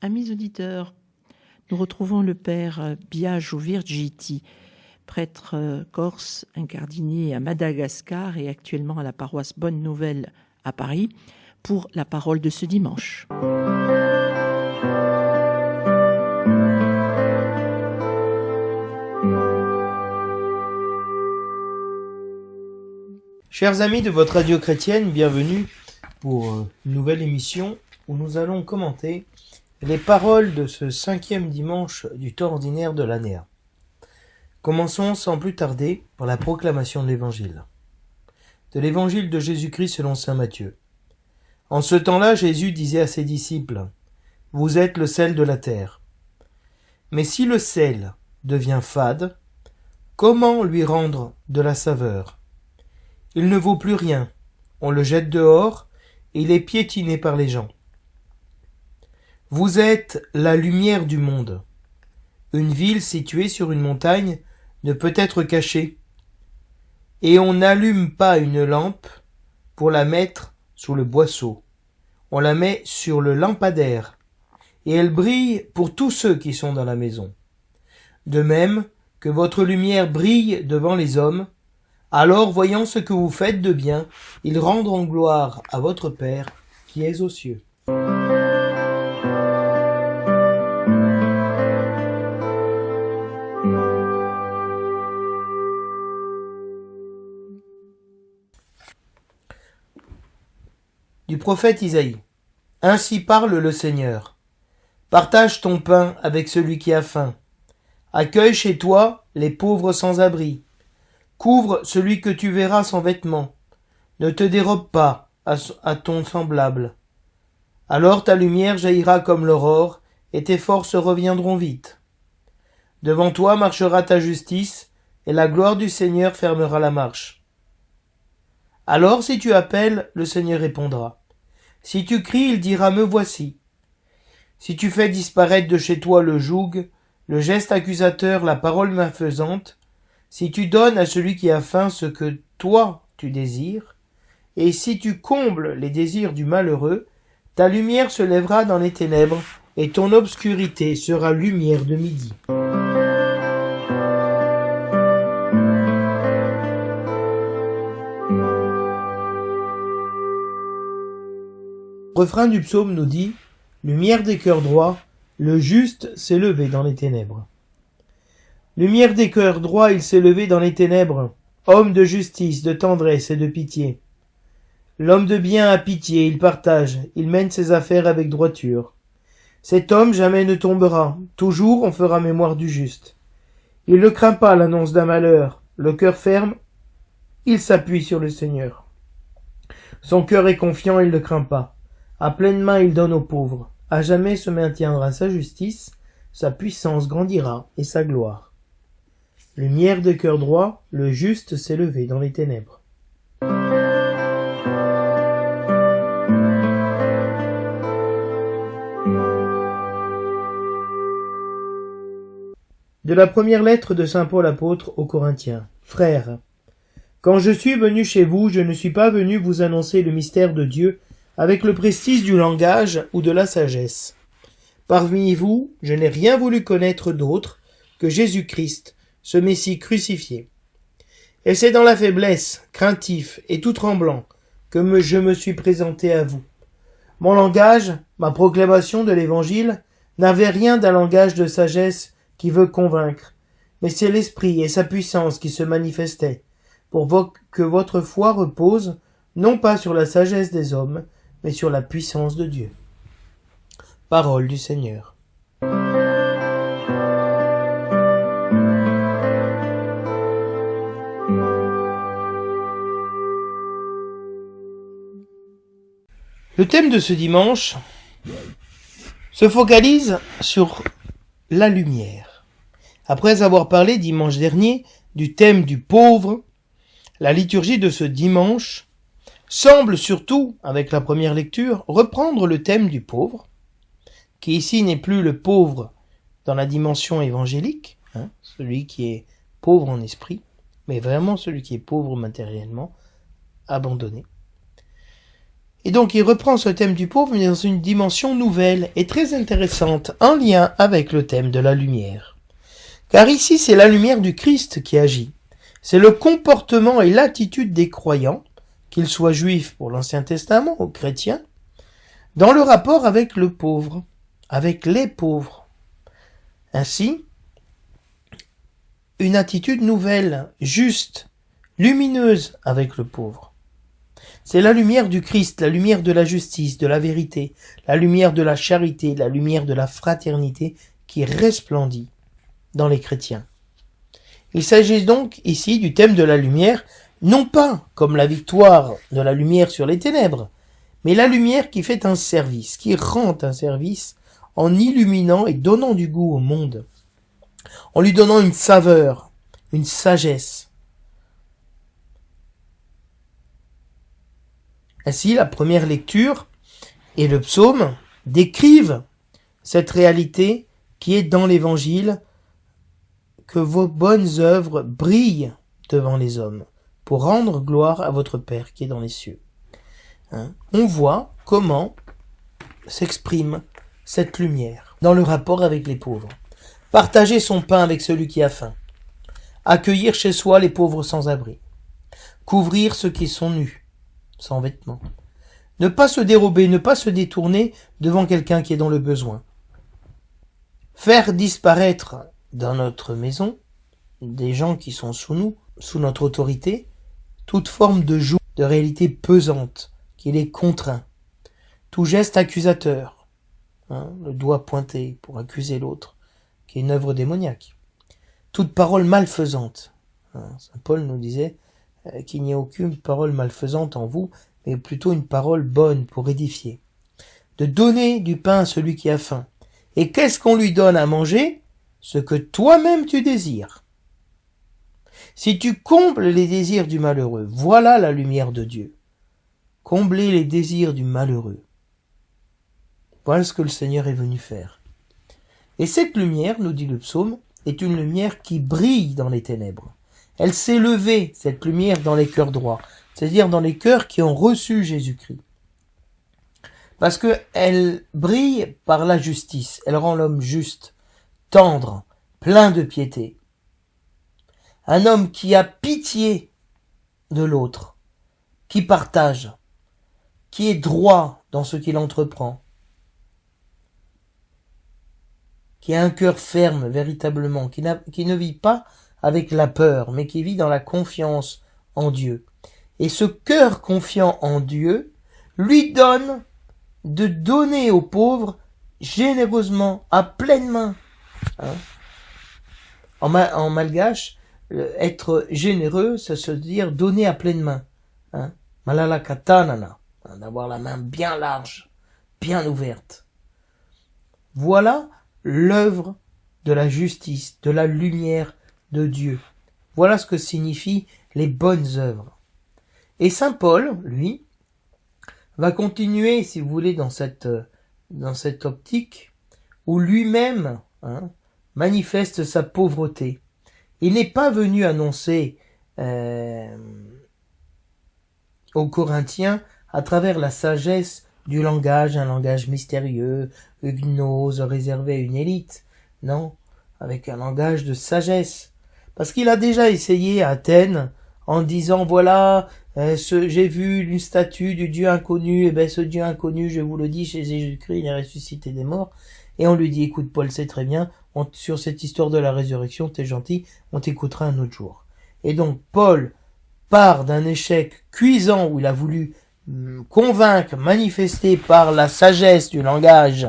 Amis auditeurs, nous retrouvons le père Biagio Virgiti, prêtre corse incardiné à Madagascar et actuellement à la paroisse Bonne Nouvelle à Paris, pour la parole de ce dimanche. Chers amis de votre radio chrétienne, bienvenue pour une nouvelle émission où nous allons commenter les paroles de ce 5e dimanche du temps ordinaire de l'année A. Commençons sans plus tarder par la proclamation de l'Évangile. De l'Évangile de Jésus-Christ selon saint Matthieu. En ce temps-là, Jésus disait à ses disciples : « Vous êtes le sel de la terre. Mais si le sel devient fade, comment lui rendre de la saveur ? Il ne vaut plus rien, on le jette dehors et il est piétiné par les gens. Vous êtes la lumière du monde. Une ville située sur une montagne ne peut être cachée. Et on n'allume pas une lampe pour la mettre sous le boisseau. On la met sur le lampadaire, et elle brille pour tous ceux qui sont dans la maison. De même que votre lumière brille devant les hommes, alors voyant ce que vous faites de bien, ils rendront gloire à votre Père qui est aux cieux. Du prophète Isaïe. Ainsi parle le Seigneur. Partage ton pain avec celui qui a faim. Accueille chez toi les pauvres sans abri. Couvre celui que tu verras sans vêtements. Ne te dérobe pas à ton semblable. Alors ta lumière jaillira comme l'aurore, et tes forces reviendront vite. Devant toi marchera ta justice, et la gloire du Seigneur fermera la marche. Alors si tu appelles, le Seigneur répondra. Si tu cries, il dira : me voici. Si tu fais disparaître de chez toi le joug, le geste accusateur, la parole malfaisante, si tu donnes à celui qui a faim ce que toi tu désires, et si tu combles les désirs du malheureux, ta lumière se lèvera dans les ténèbres, et ton obscurité sera lumière de midi. Le refrain du psaume nous dit : lumière des cœurs droits, le juste s'est levé dans les ténèbres. Lumière des cœurs droits, il s'est levé dans les ténèbres, homme de justice, de tendresse et de pitié. L'homme de bien a pitié, il partage, il mène ses affaires avec droiture. Cet homme jamais ne tombera, toujours on fera mémoire du juste. Il ne craint pas l'annonce d'un malheur, le cœur ferme, il s'appuie sur le Seigneur. Son cœur est confiant, il ne craint pas. À pleine main il donne aux pauvres. À jamais se maintiendra sa justice, sa puissance grandira et sa gloire. Lumière de cœur droit, le juste s'est levé dans les ténèbres. De la première lettre de saint Paul apôtre aux Corinthiens. Frères, quand je suis venu chez vous, je ne suis pas venu vous annoncer le mystère de Dieu avec le prestige du langage ou de la sagesse. Parmi vous, je n'ai rien voulu connaître d'autre que Jésus-Christ, ce Messie crucifié. Et c'est dans la faiblesse, craintif et tout tremblant, que je me suis présenté à vous. Mon langage, ma proclamation de l'Évangile, n'avait rien d'un langage de sagesse qui veut convaincre, mais c'est l'Esprit et sa puissance qui se manifestaient, pour que votre foi repose, non pas sur la sagesse des hommes, mais sur la puissance de Dieu. Parole du Seigneur. Le thème de ce dimanche se focalise sur la lumière. Après avoir parlé dimanche dernier du thème du pauvre, la liturgie de ce dimanche semble surtout, avec la première lecture, reprendre le thème du pauvre, qui ici n'est plus le pauvre dans la dimension évangélique, celui qui est pauvre en esprit, mais vraiment celui qui est pauvre matériellement, abandonné. Et donc il reprend ce thème du pauvre, mais dans une dimension nouvelle et très intéressante, en lien avec le thème de la lumière. Car ici, c'est la lumière du Christ qui agit. C'est le comportement et l'attitude des croyants, qu'ils soient juifs pour l'Ancien Testament ou chrétiens, dans le rapport avec le pauvre, avec les pauvres. Ainsi, une attitude nouvelle, juste, lumineuse avec le pauvre. C'est la lumière du Christ, la lumière de la justice, de la vérité, la lumière de la charité, la lumière de la fraternité qui resplendit dans les chrétiens. Il s'agit donc ici du thème de la lumière, non pas comme la victoire de la lumière sur les ténèbres, mais la lumière qui fait un service, qui rend un service en illuminant et donnant du goût au monde, en lui donnant une saveur, une sagesse. Ainsi, la première lecture et le psaume décrivent cette réalité qui est dans l'Évangile, que vos bonnes œuvres brillent devant les hommes, pour rendre gloire à votre Père qui est dans les cieux. On voit comment s'exprime cette lumière dans le rapport avec les pauvres. Partager son pain avec celui qui a faim. Accueillir chez soi les pauvres sans abri. Couvrir ceux qui sont nus, sans vêtements. Ne pas se dérober, ne pas se détourner devant quelqu'un qui est dans le besoin. Faire disparaître dans notre maison des gens qui sont sous nous, sous notre autorité, toute forme de joug, de réalité pesante qui les contraint. Tout geste accusateur, le doigt pointé pour accuser l'autre, qui est une œuvre démoniaque. Toute parole malfaisante. Saint Paul nous disait qu'il n'y a aucune parole malfaisante en vous, mais plutôt une parole bonne pour édifier. De donner du pain à celui qui a faim. Et qu'est-ce qu'on lui donne à manger? Ce que toi-même tu désires. Si tu combles les désirs du malheureux, voilà la lumière de Dieu. Combler les désirs du malheureux. Voilà ce que le Seigneur est venu faire. Et cette lumière, nous dit le psaume, est une lumière qui brille dans les ténèbres. Elle s'est levée, cette lumière, dans les cœurs droits, c'est-à-dire dans les cœurs qui ont reçu Jésus-Christ. Parce que elle brille par la justice, elle rend l'homme juste, tendre, plein de piété. Un homme qui a pitié de l'autre, qui partage, qui est droit dans ce qu'il entreprend, qui a un cœur ferme véritablement, qui ne vit pas avec la peur, mais qui vit dans la confiance en Dieu. Et ce cœur confiant en Dieu lui donne de donner aux pauvres généreusement, à pleine main. En malgache, être généreux, ça se dire donner à pleine main. Malala katanana, d'avoir la main bien large, bien ouverte. Voilà l'œuvre de la justice, de la lumière de Dieu. Voilà ce que signifient les bonnes œuvres. Et saint Paul, lui, va continuer, si vous voulez, dans cette optique, où lui-même manifeste sa pauvreté. Il n'est pas venu annoncer aux Corinthiens à travers la sagesse du langage, un langage mystérieux, gnose, réservé à une élite. Non, avec un langage de sagesse. Parce qu'il a déjà essayé à Athènes en disant, voilà, j'ai vu une statue du Dieu inconnu, et ben ce Dieu inconnu, je vous le dis, chez Jésus-Christ, il est ressuscité des morts. Et on lui dit, écoute Paul, c'est très bien, sur cette histoire de la résurrection, t'es gentil, on t'écoutera un autre jour. Et donc Paul part d'un échec cuisant où il a voulu convaincre, manifester par la sagesse du langage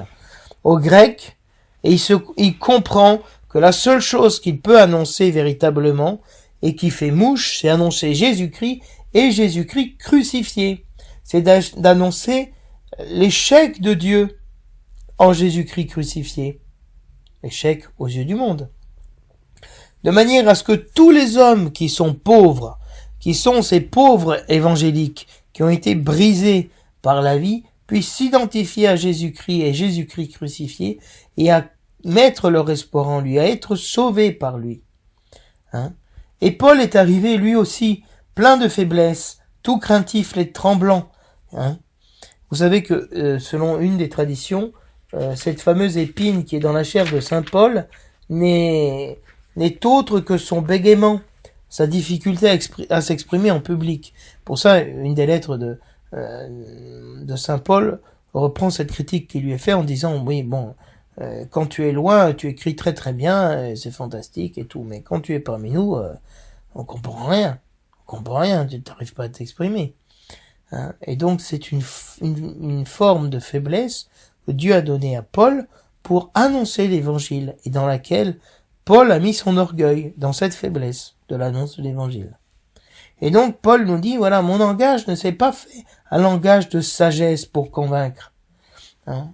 aux Grecs, et il comprend que la seule chose qu'il peut annoncer véritablement, et qui fait mouche, c'est annoncer Jésus-Christ, et Jésus-Christ crucifié. C'est d'annoncer l'échec de Dieu en Jésus-Christ crucifié. Échec aux yeux du monde. De manière à ce que tous les hommes qui sont pauvres, qui sont ces pauvres évangéliques, qui ont été brisés par la vie, puissent s'identifier à Jésus-Christ et Jésus-Christ crucifié, et à mettre leur espoir en lui, à être sauvés par lui. Et Paul est arrivé lui aussi, plein de faiblesses, tout craintif et tremblant. Vous savez que, selon une des traditions, cette fameuse épine qui est dans la chair de saint Paul n'est autre que son bégaiement, sa difficulté à s'exprimer en public. Pour ça, une des lettres de saint Paul reprend cette critique qui lui est faite en disant, oui, bon, quand tu es loin, tu écris très très bien, c'est fantastique et tout, mais quand tu es parmi nous, on comprend rien. On comprend rien, tu n'arrives pas à t'exprimer. Hein, et donc c'est une forme de faiblesse que Dieu a donnée à Paul pour annoncer l'évangile, et dans laquelle Paul a mis son orgueil dans cette faiblesse de l'annonce de l'évangile. Et donc Paul nous dit, voilà, mon langage ne s'est pas fait un langage de sagesse pour convaincre. Hein,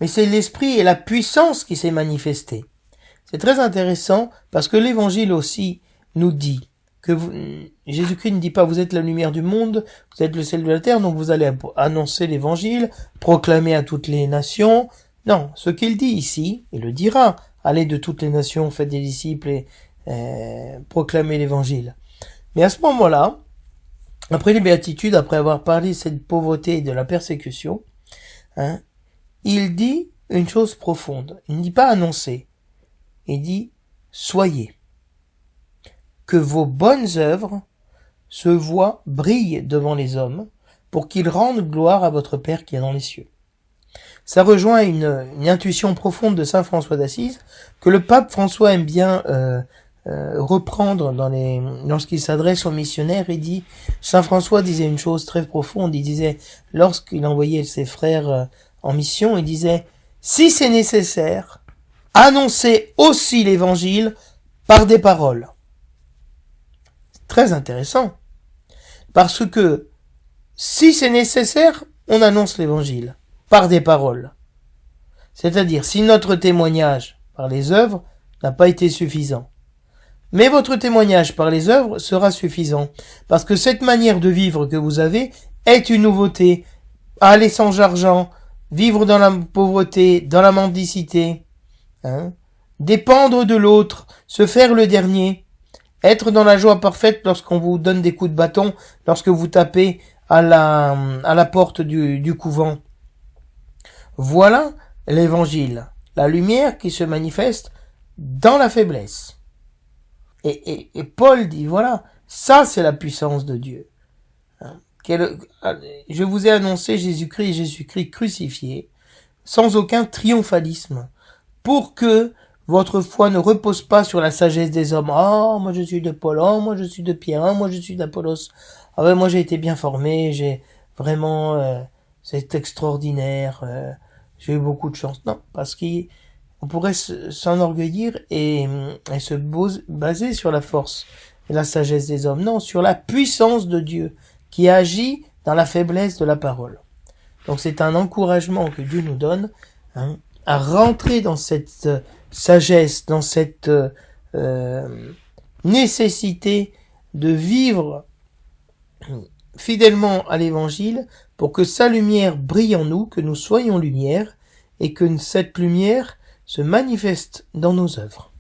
mais c'est l'esprit et la puissance qui s'est manifesté. C'est très intéressant parce que l'évangile aussi nous dit que Jésus-Christ ne dit pas vous êtes la lumière du monde, vous êtes le sel de la terre, donc vous allez annoncer l'évangile, proclamer à toutes les nations. Non, ce qu'il dit ici, il le dira, allez de toutes les nations, faites des disciples et proclamez l'évangile. Mais à ce moment-là, après les béatitudes, après avoir parlé de cette pauvreté et de la persécution, hein, il dit une chose profonde. Il ne dit pas annoncer, il dit soyez. Que vos bonnes œuvres se voient, brillent devant les hommes, pour qu'ils rendent gloire à votre Père qui est dans les cieux. Ça rejoint une intuition profonde de saint François d'Assise, que le pape François aime bien reprendre lorsqu'il s'adresse aux missionnaires. Il dit, saint François disait une chose très profonde, il disait, lorsqu'il envoyait ses frères en mission, il disait, si c'est nécessaire, annoncez aussi l'évangile par des paroles. Très intéressant, parce que si c'est nécessaire, on annonce l'évangile par des paroles. C'est-à-dire, si notre témoignage par les œuvres n'a pas été suffisant, mais votre témoignage par les œuvres sera suffisant, parce que cette manière de vivre que vous avez est une nouveauté. Aller sans argent, vivre dans la pauvreté, dans la mendicité, hein, dépendre de l'autre, se faire le dernier, être dans la joie parfaite lorsqu'on vous donne des coups de bâton, lorsque vous tapez à la porte du couvent. Voilà l'évangile, la lumière qui se manifeste dans la faiblesse. Et Paul dit, voilà, ça c'est la puissance de Dieu. Je vous ai annoncé Jésus-Christ crucifié, sans aucun triomphalisme, pour que votre foi ne repose pas sur la sagesse des hommes. Oh, moi je suis de Paul, oh, moi je suis de Pierre, oh, moi je suis d'Apollos. Ah ouais, moi j'ai été bien formé, j'ai vraiment, c'est extraordinaire, j'ai eu beaucoup de chance. Non, parce qu'on pourrait s'enorgueillir et se baser sur la force et la sagesse des hommes. Non, sur la puissance de Dieu qui agit dans la faiblesse de la parole. Donc c'est un encouragement que Dieu nous donne, hein, à rentrer dans cette sagesse, dans cette nécessité de vivre fidèlement à l'évangile pour que sa lumière brille en nous, que nous soyons lumière et que cette lumière se manifeste dans nos œuvres.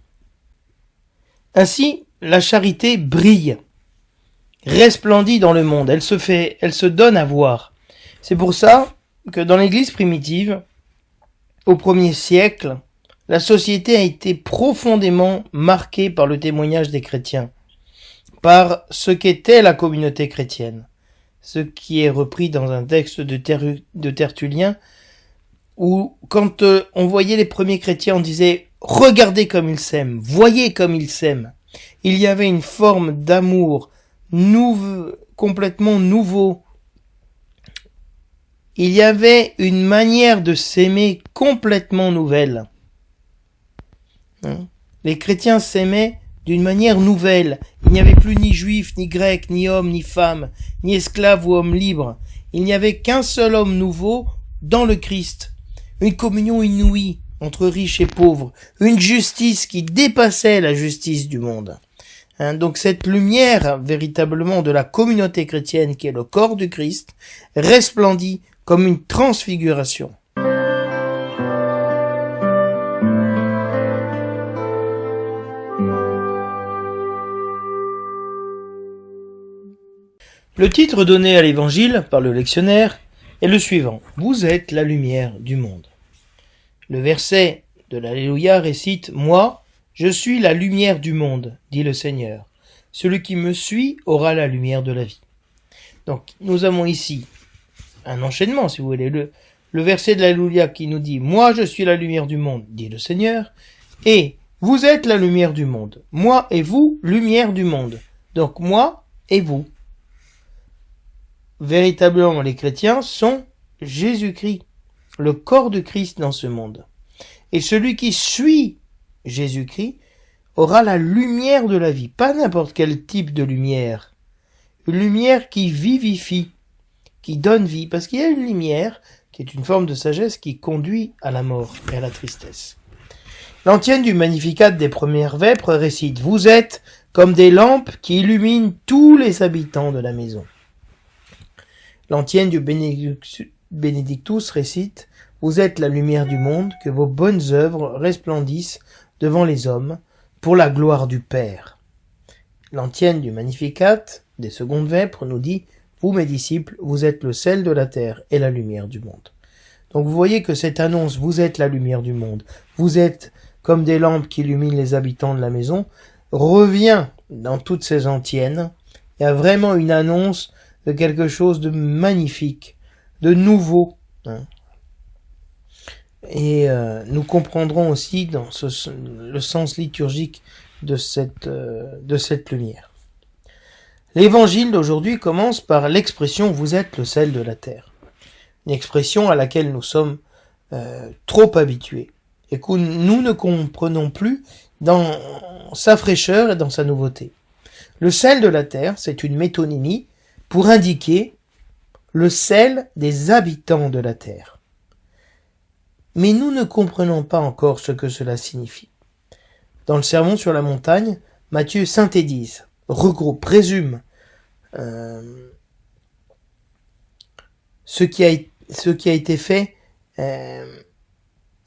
Ainsi, la charité brille, resplendit dans le monde, elle se donne à voir. C'est pour ça que dans l'Église primitive, au 1er siècle, la société a été profondément marquée par le témoignage des chrétiens, par ce qu'était la communauté chrétienne, ce qui est repris dans un texte de Tertullien, où quand on voyait les premiers chrétiens, on disait « Regardez comme ils s'aiment, voyez comme ils s'aiment ». Il y avait une forme d'amour complètement nouveau. Il y avait une manière de s'aimer complètement nouvelle. Les chrétiens s'aimaient d'une manière nouvelle. Il n'y avait plus ni juifs, ni grecs, ni hommes, ni femmes, ni esclaves ou hommes libres. Il n'y avait qu'un seul homme nouveau dans le Christ. Une communion inouïe entre riches et pauvres. Une justice qui dépassait la justice du monde. Donc cette lumière véritablement de la communauté chrétienne qui est le corps du Christ resplendit comme une transfiguration. Le titre donné à l'évangile par le lectionnaire Et le suivant, vous êtes la lumière du monde. Le verset de l'Alléluia récite, moi, je suis la lumière du monde, dit le Seigneur. Celui qui me suit aura la lumière de la vie. Donc, nous avons ici un enchaînement, si vous voulez. Le verset de l'Alléluia qui nous dit, moi, je suis la lumière du monde, dit le Seigneur. Et vous êtes la lumière du monde. Moi et vous, lumière du monde. Donc, moi et vous. Véritablement, les chrétiens sont Jésus-Christ, le corps de Christ dans ce monde. Et celui qui suit Jésus-Christ aura la lumière de la vie, pas n'importe quel type de lumière. Une lumière qui vivifie, qui donne vie, parce qu'il y a une lumière qui est une forme de sagesse qui conduit à la mort et à la tristesse. L'antienne du Magnificat des premières vêpres récite « Vous êtes comme des lampes qui illuminent tous les habitants de la maison ». L'antienne du Benedictus récite « Vous êtes la lumière du monde, que vos bonnes œuvres resplendissent devant les hommes, pour la gloire du Père. » L'antienne du Magnificat des secondes vêpres nous dit « Vous, mes disciples, vous êtes le sel de la terre et la lumière du monde. » Donc vous voyez que cette annonce « Vous êtes la lumière du monde, vous êtes comme des lampes qui illuminent les habitants de la maison » revient dans toutes ces antiennes. Il y a vraiment une annonce de quelque chose de magnifique, de nouveau. Et nous comprendrons aussi dans le sens liturgique de cette lumière. L'évangile d'aujourd'hui commence par l'expression « Vous êtes le sel de la terre ». Une expression à laquelle nous sommes trop habitués et que nous ne comprenons plus dans sa fraîcheur et dans sa nouveauté. Le sel de la terre, c'est une métonymie pour indiquer le sel des habitants de la terre. Mais nous ne comprenons pas encore ce que cela signifie. Dans le Sermon sur la montagne, Matthieu synthétise, regroupe, résume ce qui a été fait,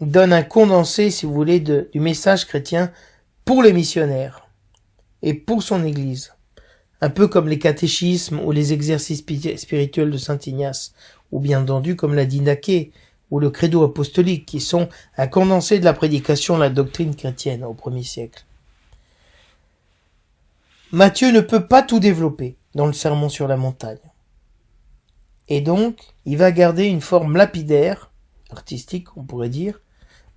donne un condensé, si vous voulez, du message chrétien pour les missionnaires et pour son Église. Un peu comme les catéchismes ou les exercices spirituels de saint Ignace, ou bien entendu comme la Didaché ou le credo apostolique, qui sont un condensé de la prédication de la doctrine chrétienne au 1er siècle. Matthieu ne peut pas tout développer dans le Sermon sur la montagne. Et donc, il va garder une forme lapidaire, artistique on pourrait dire.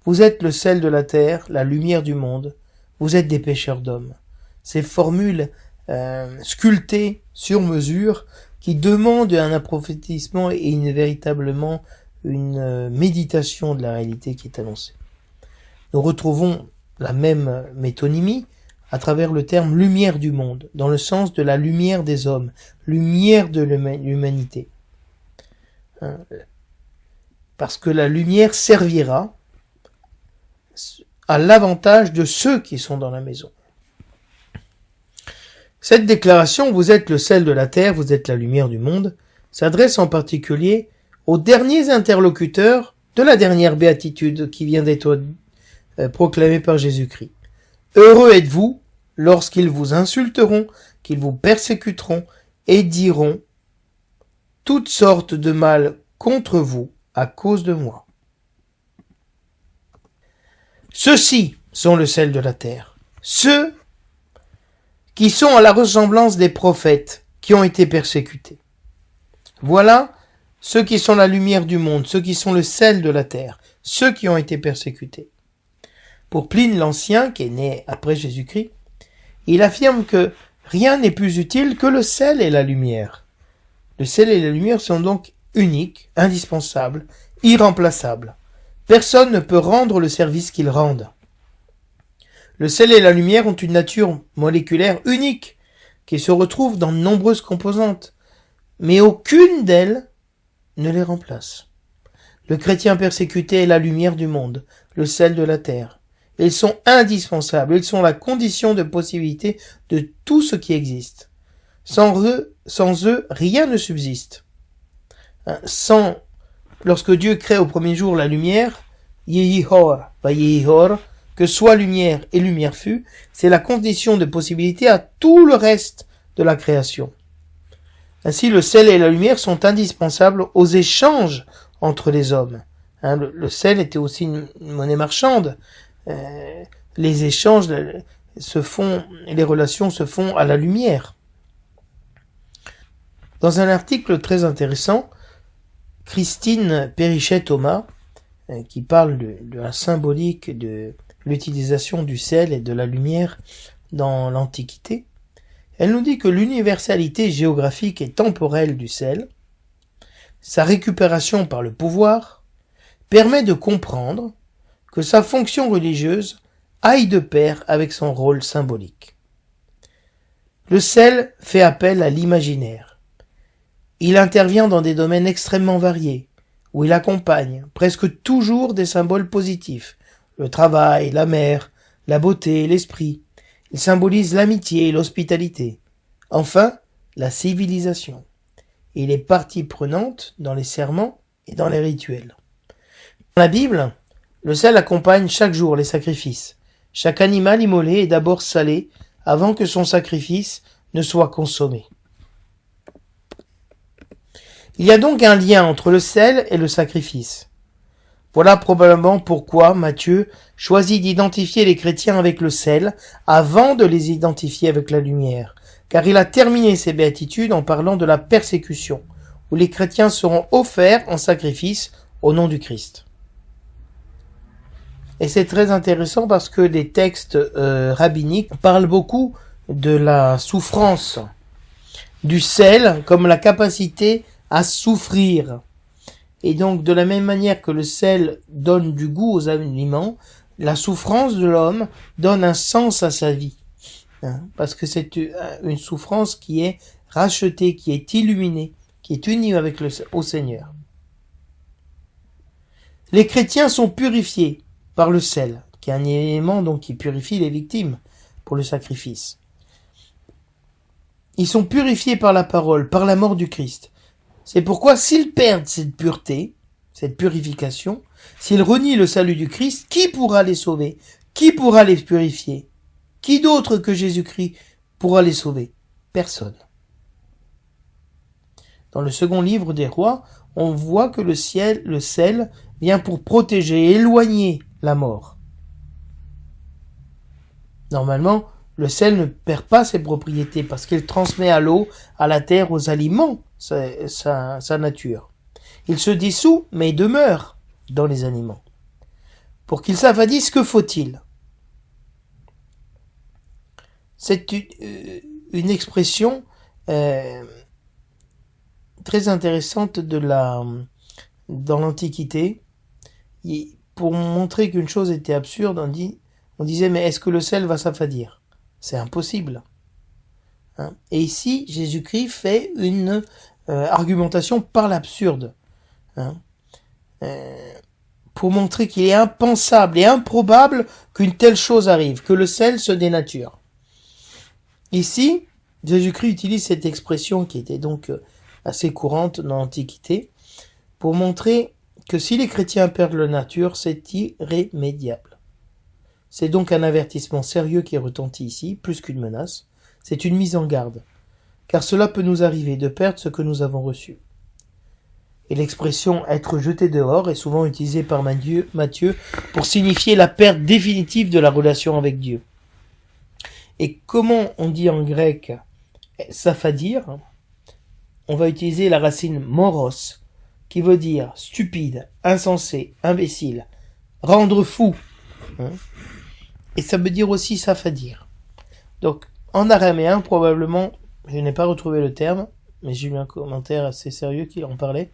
Vous êtes le sel de la terre, la lumière du monde, vous êtes des pêcheurs d'hommes. Ces formules sculptées sur mesure qui demandent un approfondissement et véritablement une méditation de la réalité qui est annoncée. Nous retrouvons la même métonymie à travers le terme lumière du monde, dans le sens de la lumière des hommes, lumière de l'humanité. Parce que la lumière servira à l'avantage de ceux qui sont dans la maison. Cette déclaration, vous êtes le sel de la terre, vous êtes la lumière du monde, s'adresse en particulier aux derniers interlocuteurs de la dernière béatitude qui vient d'être proclamée par Jésus-Christ. Heureux êtes-vous lorsqu'ils vous insulteront, qu'ils vous persécuteront et diront toutes sortes de mal contre vous à cause de moi. Ceux-ci sont le sel de la terre, ceux qui sont à la ressemblance des prophètes qui ont été persécutés. Voilà ceux qui sont la lumière du monde, ceux qui sont le sel de la terre, ceux qui ont été persécutés. Pour Pline l'Ancien, qui est né après Jésus-Christ, il affirme que rien n'est plus utile que le sel et la lumière. Le sel et la lumière sont donc uniques, indispensables, irremplaçables. Personne ne peut rendre le service qu'ils rendent. Le sel et la lumière ont une nature moléculaire unique, qui se retrouve dans de nombreuses composantes, mais aucune d'elles ne les remplace. Le chrétien persécuté est la lumière du monde, le sel de la terre. Ils sont indispensables, ils sont la condition de possibilité de tout ce qui existe. Sans eux, rien ne subsiste. Lorsque Dieu crée au premier jour la lumière, Yehi Or, Vayehi Or, que soit lumière et lumière fut, c'est la condition de possibilité à tout le reste de la création. Ainsi, le sel et la lumière sont indispensables aux échanges entre les hommes. Le sel était aussi une monnaie marchande. Les échanges les relations se font à la lumière. Dans un article très intéressant, Christine Perrichet-Thomas, qui parle de la symbolique de l'utilisation du sel et de la lumière dans l'Antiquité, elle nous dit que l'universalité géographique et temporelle du sel, sa récupération par le pouvoir, permet de comprendre que sa fonction religieuse aille de pair avec son rôle symbolique. Le sel fait appel à l'imaginaire. Il intervient dans des domaines extrêmement variés, où il accompagne presque toujours des symboles positifs, le travail, la mer, la beauté, l'esprit. Il symbolise l'amitié et l'hospitalité. Enfin, la civilisation. Il est partie prenante dans les serments et dans les rituels. Dans la Bible, le sel accompagne chaque jour les sacrifices. Chaque animal immolé est d'abord salé avant que son sacrifice ne soit consommé. Il y a donc un lien entre le sel et le sacrifice. Voilà probablement pourquoi Matthieu choisit d'identifier les chrétiens avec le sel avant de les identifier avec la lumière, car il a terminé ses béatitudes en parlant de la persécution, où les chrétiens seront offerts en sacrifice au nom du Christ. Et c'est très intéressant parce que les textes rabbiniques parlent beaucoup de la souffrance du sel comme la capacité à souffrir. Et donc, de la même manière que le sel donne du goût aux aliments, la souffrance de l'homme donne un sens à sa vie. Parce que c'est une souffrance qui est rachetée, qui est illuminée, qui est unie au Seigneur. Les chrétiens sont purifiés par le sel, qui est un élément donc qui purifie les victimes pour le sacrifice. Ils sont purifiés par la parole, par la mort du Christ. C'est pourquoi s'ils perdent cette pureté, cette purification, s'ils renient le salut du Christ, qui pourra les sauver? Qui pourra les purifier? Qui d'autre que Jésus-Christ pourra les sauver? Personne. Dans le second livre des rois, on voit que le sel vient pour protéger et éloigner la mort. Normalement, le sel ne perd pas ses propriétés parce qu'il transmet à l'eau, à la terre, aux aliments sa nature. Il se dissout, mais il demeure dans les aliments. Pour qu'il s'affadisse, que faut-il? C'est une expression très intéressante dans l'Antiquité. Pour montrer qu'une chose était absurde, on disait, mais est-ce que le sel va s'affadir? C'est impossible. Et ici, Jésus-Christ fait une argumentation par l'absurde. Pour montrer qu'il est impensable et improbable qu'une telle chose arrive, que le sel se dénature. Ici, Jésus-Christ utilise cette expression qui était donc assez courante dans l'Antiquité pour montrer que si les chrétiens perdent leur nature, c'est irrémédiable. C'est donc un avertissement sérieux qui retentit ici, plus qu'une menace. C'est une mise en garde, car cela peut nous arriver de perdre ce que nous avons reçu. Et l'expression « être jeté dehors » est souvent utilisée par Matthieu pour signifier la perte définitive de la relation avec Dieu. Et comment on dit en grec « s'affadir », on va utiliser la racine « moros », qui veut dire « stupide, insensé, imbécile, rendre fou ». Et ça veut dire aussi « s'affadir ». Donc, en araméen, probablement, je n'ai pas retrouvé le terme, mais j'ai eu un commentaire assez sérieux qui en parlait,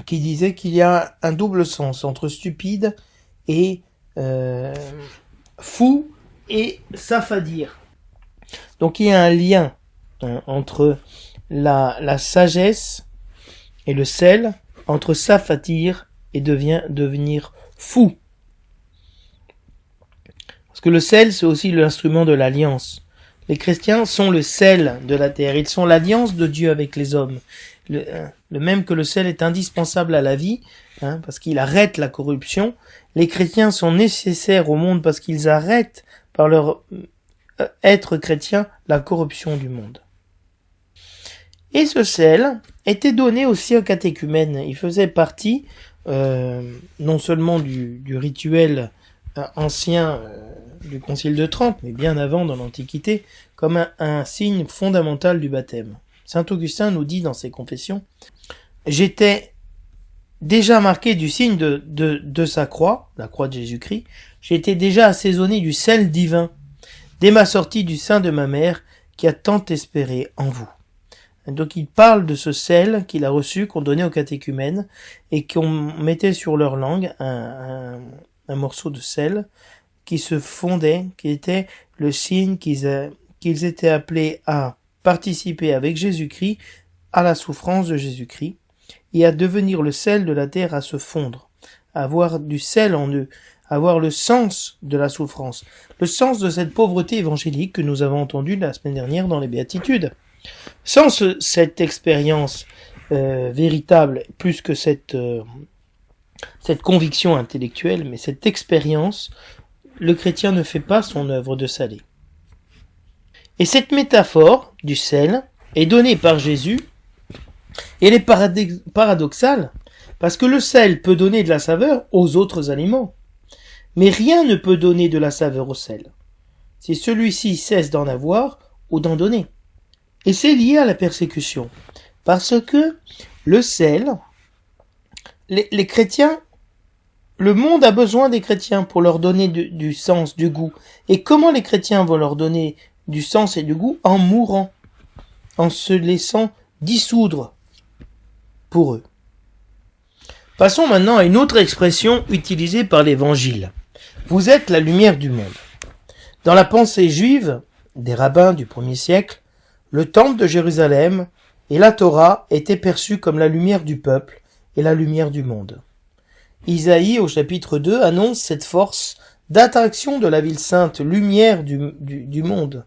qui disait qu'il y a un double sens entre stupide et fou et s'affadir. Donc il y a un lien entre la sagesse et le sel, entre s'affadir et devenir fou. Parce que le sel, c'est aussi l'instrument de l'alliance. Les chrétiens sont le sel de la terre. Ils sont l'alliance de Dieu avec les hommes. Le même que le sel est indispensable à la vie, parce qu'il arrête la corruption. Les chrétiens sont nécessaires au monde parce qu'ils arrêtent, par leur être chrétien, la corruption du monde. Et ce sel était donné aussi aux catéchumènes. Il faisait partie non seulement du rituel ancien du Concile de Trente, mais bien avant dans l'Antiquité, comme un signe fondamental du baptême. Saint Augustin nous dit dans ses confessions « J'étais déjà marqué du signe de sa croix, la croix de Jésus-Christ, j'étais déjà assaisonné du sel divin, dès ma sortie du sein de ma mère, qui a tant espéré en vous. » Donc il parle de ce sel qu'il a reçu, qu'on donnait aux catéchumènes, et qu'on mettait sur leur langue un morceau de sel qui se fondait, qui était le signe qu'ils étaient appelés à participer avec Jésus-Christ à la souffrance de Jésus-Christ, et à devenir le sel de la terre, à se fondre, à avoir du sel en eux, à avoir le sens de la souffrance, le sens de cette pauvreté évangélique que nous avons entendue la semaine dernière dans les Béatitudes. Sans cette expérience véritable, plus que cette conviction intellectuelle, mais cette expérience, le chrétien ne fait pas son œuvre de saler. Et cette métaphore du sel est donnée par Jésus, et elle est paradoxale, parce que le sel peut donner de la saveur aux autres aliments, mais rien ne peut donner de la saveur au sel, si celui-ci cesse d'en avoir ou d'en donner. Et c'est lié à la persécution, parce que le sel, les chrétiens, le monde a besoin des chrétiens pour leur donner du sens, du goût. Et comment les chrétiens vont leur donner du sens et du goût? En mourant, en se laissant dissoudre pour eux. Passons maintenant à une autre expression utilisée par l'Évangile. Vous êtes la lumière du monde. Dans la pensée juive des rabbins du 1er siècle, le temple de Jérusalem et la Torah étaient perçus comme la lumière du peuple et la lumière du monde. Isaïe, au chapitre 2, annonce cette force d'attraction de la ville sainte, lumière du monde.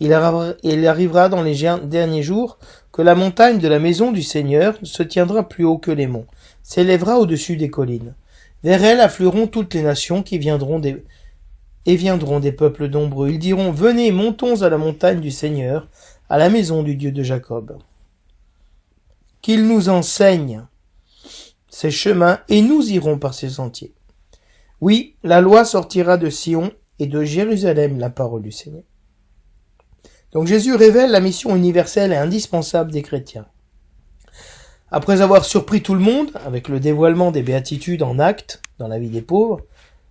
Il arrivera dans les derniers jours que la montagne de la maison du Seigneur se tiendra plus haut que les monts, s'élèvera au-dessus des collines. Vers elle afflueront toutes les nations qui viendront des peuples nombreux. Ils diront, venez, montons à la montagne du Seigneur, à la maison du Dieu de Jacob. Qu'il nous enseigne ses chemins, et nous irons par ses sentiers. Oui, la loi sortira de Sion, et de Jérusalem la parole du Seigneur. Donc Jésus révèle la mission universelle et indispensable des chrétiens. Après avoir surpris tout le monde, avec le dévoilement des béatitudes en actes, dans la vie des pauvres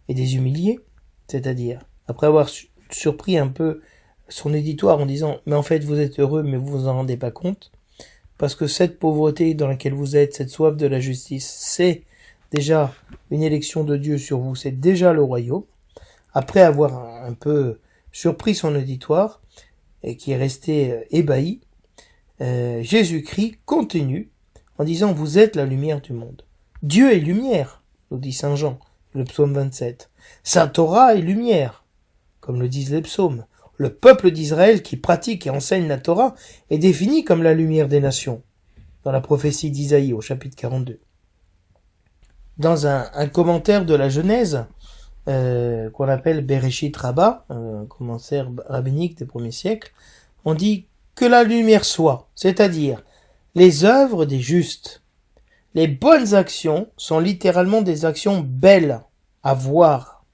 et des humiliés, c'est-à-dire, après avoir surpris un peu son éditoire en disant « Mais en fait, vous êtes heureux, mais vous vous en rendez pas compte, parce que cette pauvreté dans laquelle vous êtes, cette soif de la justice, c'est déjà une élection de Dieu sur vous, c'est déjà le royaume. » Après avoir un peu surpris son auditoire, et qui est resté ébahi, Jésus-Christ continue en disant « Vous êtes la lumière du monde. » Dieu est lumière, nous dit Saint Jean, le psaume 27. Sa Torah est lumière, comme le disent les psaumes. Le peuple d'Israël qui pratique et enseigne la Torah est défini comme la lumière des nations, dans la prophétie d'Isaïe au chapitre 42. Dans un commentaire de la Genèse, qu'on appelle Bereshit Rabbah, un commentaire rabbinique des premiers siècles, on dit que la lumière soit, c'est-à-dire les œuvres des justes. Les bonnes actions sont littéralement des actions belles à voir.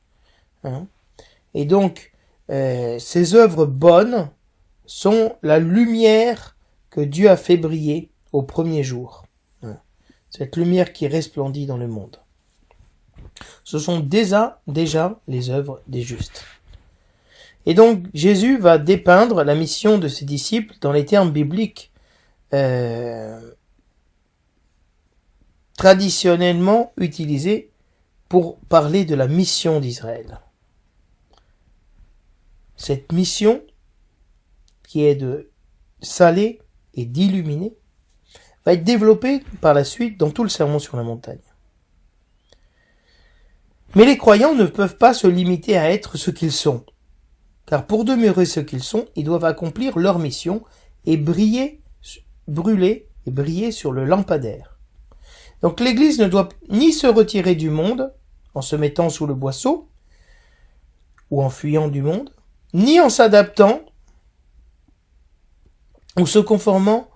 Et donc, ces œuvres bonnes sont la lumière que Dieu a fait briller au premier jour. Cette lumière qui resplendit dans le monde. Ce sont déjà les œuvres des justes. Et donc, Jésus va dépeindre la mission de ses disciples dans les termes bibliques traditionnellement utilisés pour parler de la mission d'Israël. Cette mission, qui est de saler et d'illuminer, va être développée par la suite dans tout le sermon sur la montagne. Mais les croyants ne peuvent pas se limiter à être ce qu'ils sont, car pour demeurer ce qu'ils sont, ils doivent accomplir leur mission et briller sur le lampadaire. Donc l'Église ne doit ni se retirer du monde en se mettant sous le boisseau ou en fuyant du monde, ni en s'adaptant ou se conformant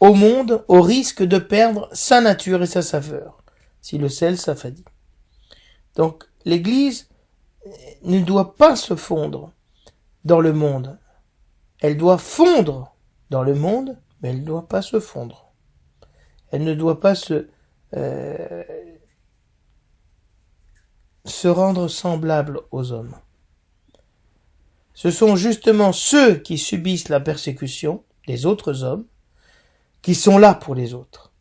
au monde au risque de perdre sa nature et sa saveur, si le sel s'affadit. Donc l'Église ne doit pas se fondre dans le monde. Elle doit fondre dans le monde, mais elle ne doit pas se fondre. Elle ne doit pas se rendre semblable aux hommes. Ce sont justement ceux qui subissent la persécution des autres hommes qui sont là pour les autres.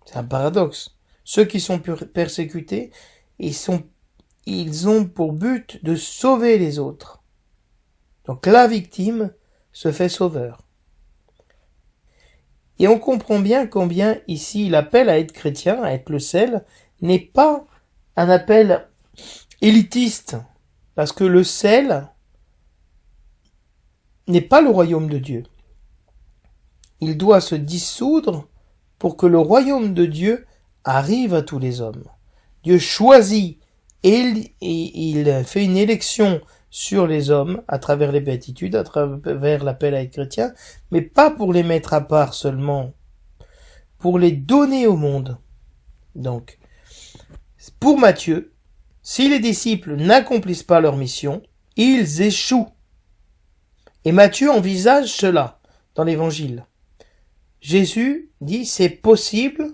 C'est un paradoxe. Ceux qui sont persécutés, ils ont pour but de sauver les autres. Donc la victime se fait sauveur. Et on comprend bien combien ici l'appel à être chrétien, à être le sel, n'est pas un appel élitiste, parce que le sel n'est pas le royaume de Dieu. Il doit se dissoudre pour que le royaume de Dieu arrive à tous les hommes. Dieu choisit et il fait une élection sur les hommes à travers les béatitudes, à travers l'appel à être chrétien, mais pas pour les mettre à part seulement, pour les donner au monde. Donc, pour Matthieu, si les disciples n'accomplissent pas leur mission, ils échouent. Et Matthieu envisage cela dans l'Évangile. Jésus dit, c'est possible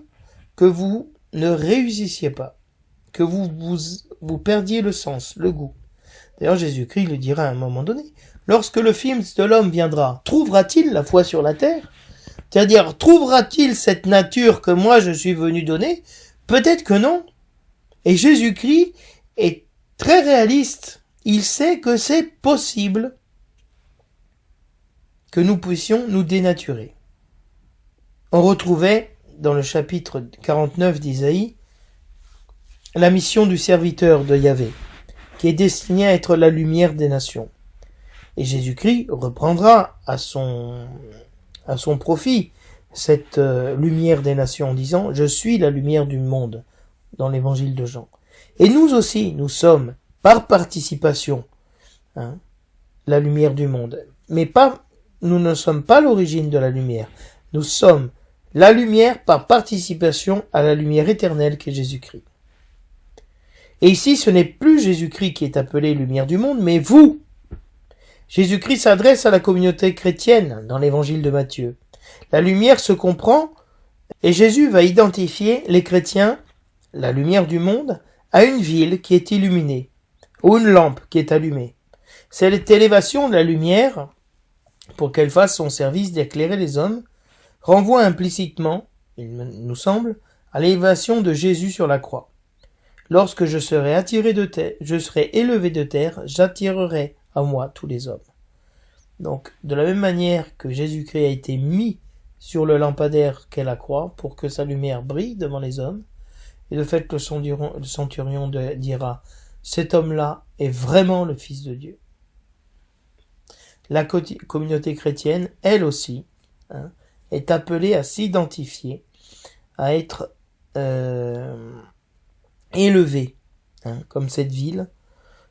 que vous ne réussissiez pas, que vous perdiez le sens, le goût. D'ailleurs, Jésus-Christ le dira à un moment donné. Lorsque le Fils de l'homme viendra, trouvera-t-il la foi sur la terre? C'est-à-dire, trouvera-t-il cette nature que moi je suis venu donner? Peut-être que non. Et Jésus-Christ est très réaliste. Il sait que c'est possible que nous puissions nous dénaturer. On retrouvait dans le chapitre 49 d'Isaïe la mission du serviteur de Yahvé, qui est destiné à être la lumière des nations. Et Jésus-Christ reprendra à son profit cette lumière des nations en disant « Je suis la lumière du monde » dans l'évangile de Jean. Et nous aussi, nous sommes, par participation, la lumière du monde. Mais nous ne sommes pas l'origine de la lumière. Nous sommes la lumière par participation à la lumière éternelle qu'est Jésus-Christ. Et ici, ce n'est plus Jésus-Christ qui est appelé lumière du monde, mais vous. Jésus-Christ s'adresse à la communauté chrétienne dans l'évangile de Matthieu. La lumière se comprend, et Jésus va identifier les chrétiens, la lumière du monde, à une ville qui est illuminée, ou une lampe qui est allumée. Cette élévation de la lumière, pour qu'elle fasse son service d'éclairer les hommes, renvoie implicitement, il nous semble, à l'élévation de Jésus sur la croix. Lorsque je serai je serai élevé de terre, j'attirerai à moi tous les hommes. Donc, de la même manière que Jésus-Christ a été mis sur le lampadaire qu'est la croix pour que sa lumière brille devant les hommes, et de fait le centurion dira « Cet homme-là est vraiment le Fils de Dieu ». La communauté chrétienne, elle aussi, est appelée à s'identifier, à être élevée, comme cette ville,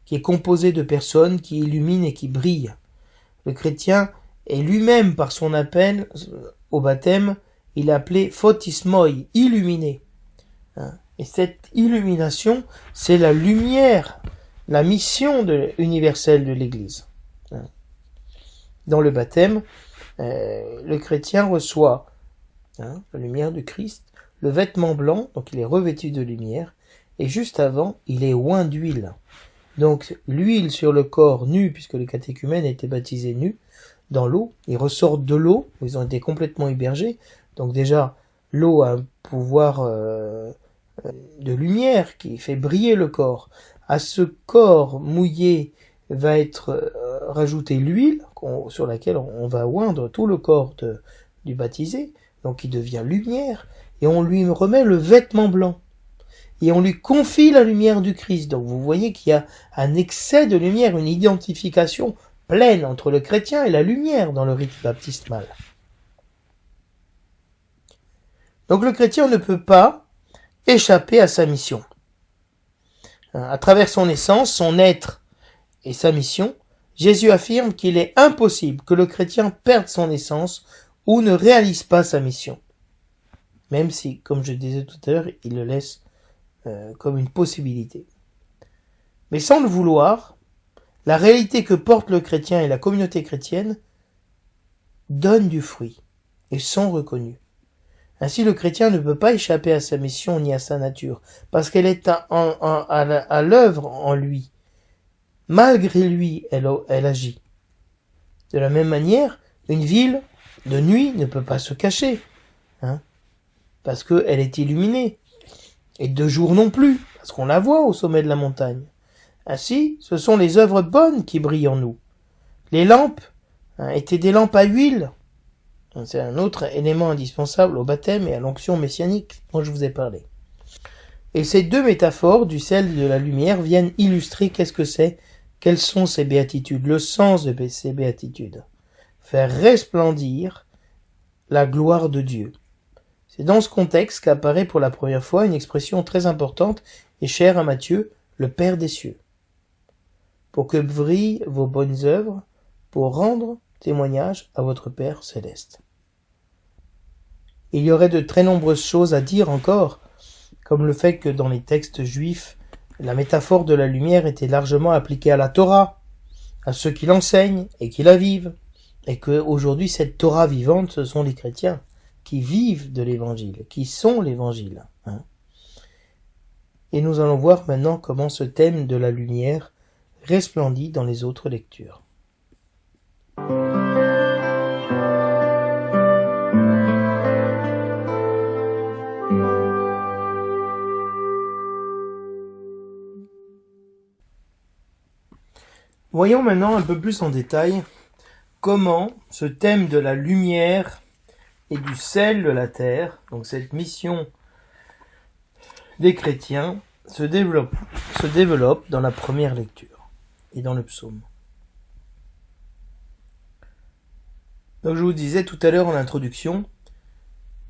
qui est composée de personnes qui illuminent et qui brillent. Le chrétien est lui-même, par son appel au baptême, il est appelé photismoi, illuminé. Et cette illumination, c'est la lumière, la mission universelle de l'Église. Dans le baptême, le chrétien reçoit la lumière du Christ, le vêtement blanc, donc il est revêtu de lumière, et juste avant, il est oint d'huile. Donc l'huile sur le corps nu, puisque les catéchumènes étaient baptisés nus, dans l'eau, ils ressortent de l'eau, ils ont été complètement immergés, donc déjà l'eau a un pouvoir de lumière qui fait briller le corps. À ce corps mouillé va être rajoutée l'huile sur laquelle on va oindre tout le corps du baptisé, donc il devient lumière, et on lui remet le vêtement blanc. Et on lui confie la lumière du Christ. Donc vous voyez qu'il y a un excès de lumière, une identification pleine entre le chrétien et la lumière dans le rite baptismal. Donc le chrétien ne peut pas échapper à sa mission. À travers son essence, son être et sa mission, Jésus affirme qu'il est impossible que le chrétien perde son essence ou ne réalise pas sa mission. Même si, comme je disais tout à l'heure, il le laisse comme une possibilité. Mais sans le vouloir, la réalité que porte le chrétien et la communauté chrétienne donne du fruit et sont reconnus. Ainsi, le chrétien ne peut pas échapper à sa mission ni à sa nature, parce qu'elle est à l'œuvre en lui. Malgré lui, elle agit. De la même manière, une ville, de nuit, ne peut pas se cacher, parce qu'elle est illuminée. Et de jour non plus, parce qu'on la voit au sommet de la montagne. Ainsi, ce sont les œuvres bonnes qui brillent en nous. Les lampes étaient des lampes à huile. C'est un autre élément indispensable au baptême et à l'onction messianique dont je vous ai parlé. Et ces deux métaphores du sel et de la lumière viennent illustrer qu'est-ce que c'est, quelles sont ces béatitudes, le sens de ces béatitudes. Faire resplendir la gloire de Dieu. C'est dans ce contexte qu'apparaît pour la première fois une expression très importante et chère à Matthieu, le Père des cieux. Pour que brillent vos bonnes œuvres, pour rendre témoignage à votre Père céleste. Il y aurait de très nombreuses choses à dire encore, comme le fait que dans les textes juifs, la métaphore de la lumière était largement appliquée à la Torah, à ceux qui l'enseignent et qui la vivent, et qu'aujourd'hui cette Torah vivante, ce sont les chrétiens qui vivent de l'évangile, qui sont l'évangile. Et nous allons voir maintenant comment ce thème de la lumière resplendit dans les autres lectures. Voyons maintenant un peu plus en détail comment ce thème de la lumière et du sel de la terre, donc cette mission des chrétiens, se développe dans la première lecture et dans le psaume. Donc je vous disais tout à l'heure en introduction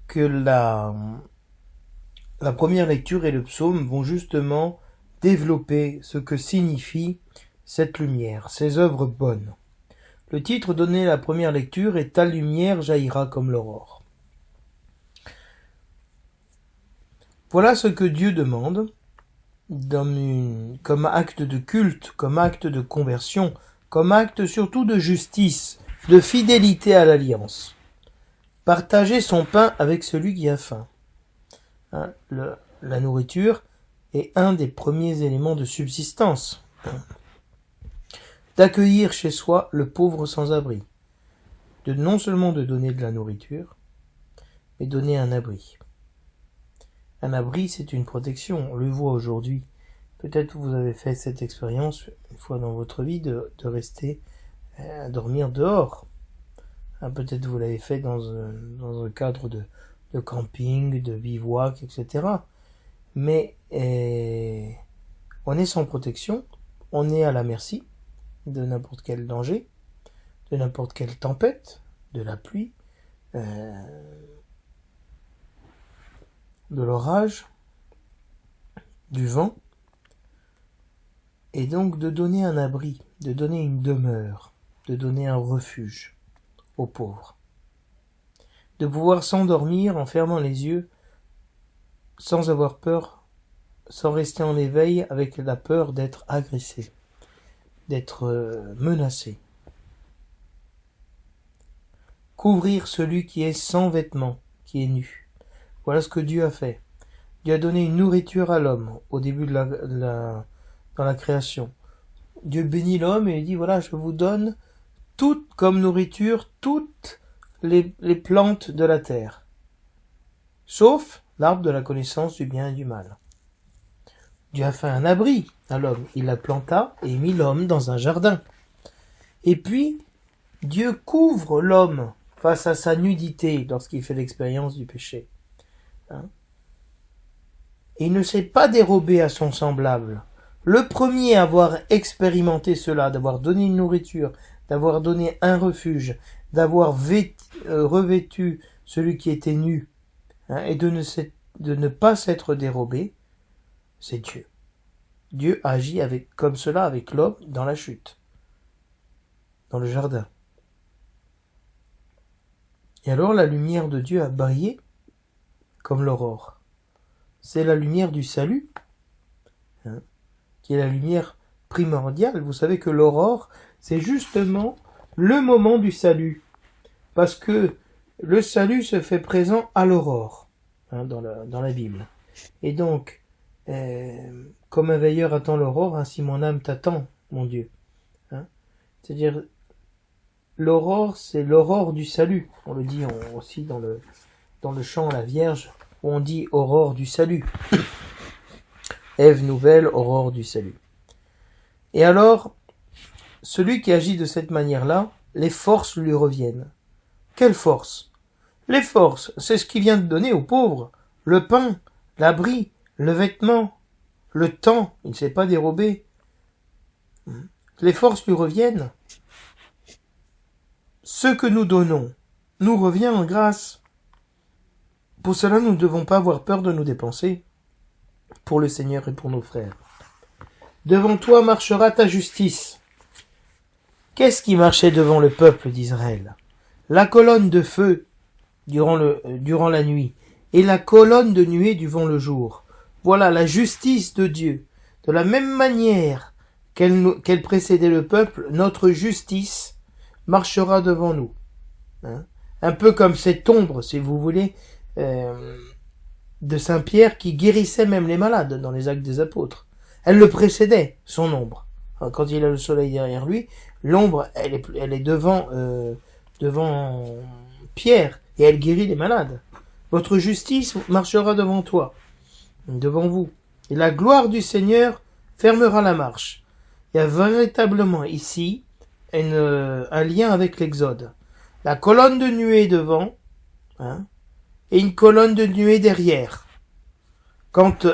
que la première lecture et le psaume vont justement développer ce que signifie cette lumière, ces œuvres bonnes. Le titre donné à la première lecture est « Ta lumière jaillira comme l'aurore ». Voilà ce que Dieu demande comme acte de culte, comme acte de conversion, comme acte surtout de justice, de fidélité à l'alliance. Partager son pain avec celui qui a faim. La nourriture est un des premiers éléments de subsistance. D'accueillir chez soi le pauvre sans-abri, non seulement de donner de la nourriture, mais donner un abri. Un abri, c'est une protection, on le voit aujourd'hui. Peut-être vous avez fait cette expérience une fois dans votre vie de rester à dormir dehors. Peut-être vous l'avez fait dans un cadre de camping, de bivouac, etc. Mais on est sans protection, on est à la merci de n'importe quel danger, de n'importe quelle tempête, de la pluie, de l'orage, du vent, et donc de donner un abri, de donner une demeure, de donner un refuge aux pauvres, de pouvoir s'endormir en fermant les yeux sans avoir peur, sans rester en éveil avec la peur d'être agressé, d'être menacé. Couvrir celui qui est sans vêtements, qui est nu. Voilà ce que Dieu a fait. Dieu a donné une nourriture à l'homme au début dans la création. Dieu bénit l'homme et il dit, voilà, je vous donne comme nourriture toutes les plantes de la terre, sauf l'arbre de la connaissance du bien et du mal. Dieu a fait un abri à l'homme, il la planta et mit l'homme dans un jardin. Et puis, Dieu couvre l'homme face à sa nudité lorsqu'il fait l'expérience du péché. Et il ne s'est pas dérobé à son semblable. Le premier à avoir expérimenté cela, d'avoir donné une nourriture, d'avoir donné un refuge, d'avoir revêtu celui qui était nu, et de ne pas s'être dérobé, c'est Dieu. Dieu agit comme cela avec l'homme dans la chute. dans le jardin. Et alors la lumière de Dieu a brillé comme l'aurore. C'est la lumière du salut, qui est la lumière primordiale. Vous savez que l'aurore, c'est justement le moment du salut, parce que le salut se fait présent à l'aurore, dans la Bible. Et donc, comme un veilleur attend l'aurore, ainsi mon âme t'attend, mon Dieu. C'est-à-dire, l'aurore, c'est l'aurore du salut. On le dit aussi dans le chant La Vierge, où on dit aurore du salut. Ève nouvelle, aurore du salut. Et alors, celui qui agit de cette manière-là, les forces lui reviennent. Quelle force? Les forces, c'est ce qu'il vient de donner aux pauvres. Le pain, l'abri, le vêtement, le temps, il ne s'est pas dérobé. Les forces lui reviennent. Ce que nous donnons nous revient en grâce. Pour cela, nous ne devons pas avoir peur de nous dépenser pour le Seigneur et pour nos frères. Devant toi marchera ta justice. Qu'est-ce qui marchait devant le peuple d'Israël? La colonne de feu durant la nuit et la colonne de nuée durant le jour. Voilà la justice de Dieu. De la même manière qu'elle précédait le peuple, notre justice marchera devant nous. Un peu comme cette ombre, si vous voulez, de Saint-Pierre qui guérissait même les malades dans les Actes des Apôtres. Elle le précédait, son ombre. Quand il a le soleil derrière lui, l'ombre, elle est devant Pierre, et elle guérit les malades. Votre justice marchera devant toi, devant vous. Et la gloire du Seigneur fermera la marche. Il y a véritablement ici un lien avec l'Exode. La colonne de nuée devant, et une colonne de nuée derrière. Quand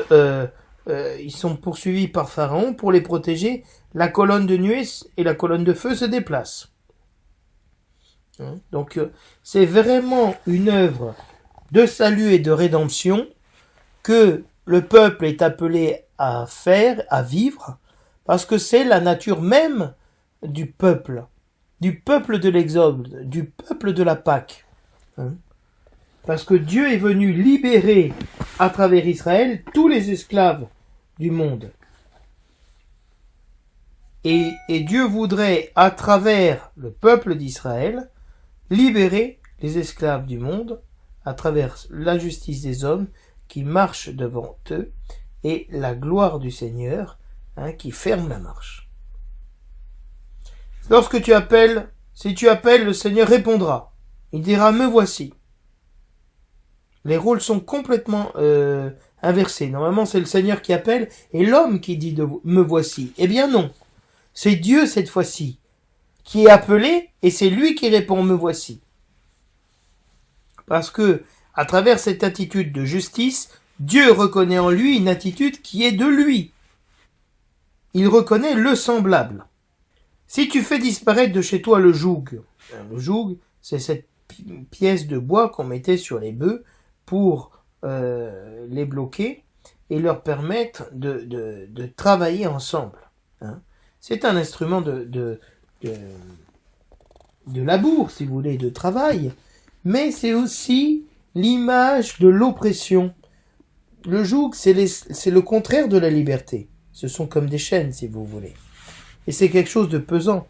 ils sont poursuivis par Pharaon, pour les protéger, la colonne de nuée et la colonne de feu se déplacent. Donc c'est vraiment une œuvre de salut et de rédemption que le peuple est appelé à faire, à vivre, parce que c'est la nature même du peuple de l'Exode, du peuple de la Pâque. Parce que Dieu est venu libérer à travers Israël tous les esclaves du monde. Et Dieu voudrait, à travers le peuple d'Israël, libérer les esclaves du monde à travers la justice des hommes qui marchent devant eux et la gloire du Seigneur qui ferme la marche. Lorsque tu appelles, si tu appelles, le Seigneur répondra. Il dira, me voici. Les rôles sont complètement inversés. Normalement, c'est le Seigneur qui appelle et l'homme qui dit me voici. Eh bien non. C'est Dieu cette fois-ci qui est appelé et c'est lui qui répond me voici. Parce que, à travers cette attitude de justice, Dieu reconnaît en lui une attitude qui est de lui. Il reconnaît le semblable. Si tu fais disparaître de chez toi le joug, c'est cette pièce de bois qu'on mettait sur les bœufs pour les bloquer et leur permettre de travailler ensemble. C'est un instrument de labour, si vous voulez, de travail, mais c'est aussi l'image de l'oppression. Le joug, c'est le contraire de la liberté. Ce sont comme des chaînes, si vous voulez. Et c'est quelque chose de pesant.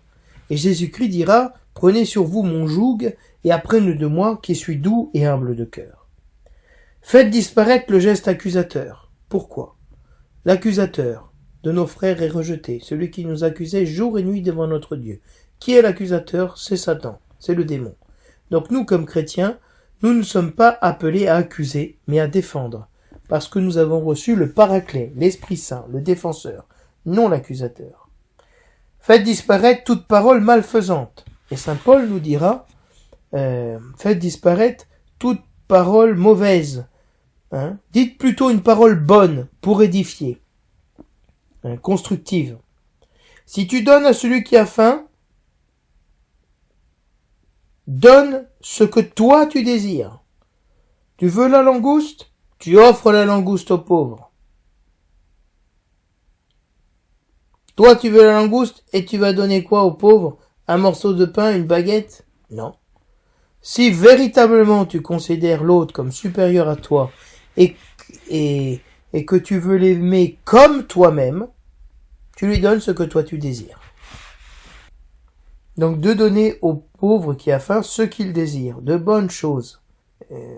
Et Jésus-Christ dira, prenez sur vous mon joug et apprenez de moi qui suis doux et humble de cœur. Faites disparaître le geste accusateur. Pourquoi? L'accusateur de nos frères est rejeté, celui qui nous accusait jour et nuit devant notre Dieu. Qui est l'accusateur? C'est Satan, c'est le démon. Donc nous, comme chrétiens, nous ne sommes pas appelés à accuser, mais à défendre, parce que nous avons reçu le Paraclet, l'Esprit Saint, le défenseur, non l'accusateur. Faites disparaître toute parole malfaisante. Et saint Paul nous dira, faites disparaître toute parole mauvaise. Dites plutôt une parole bonne pour édifier, constructive. Si tu donnes à celui qui a faim, donne ce que toi tu désires. Tu veux la langouste? Tu offres la langouste aux pauvres. Toi tu veux la langouste et tu vas donner quoi aux pauvres? Un morceau de pain, une baguette? Non. Si véritablement tu considères l'autre comme supérieur à toi et que tu veux l'aimer comme toi-même, tu lui donnes ce que toi tu désires. Donc de donner au pauvre qui a faim ce qu'il désire, de bonnes choses.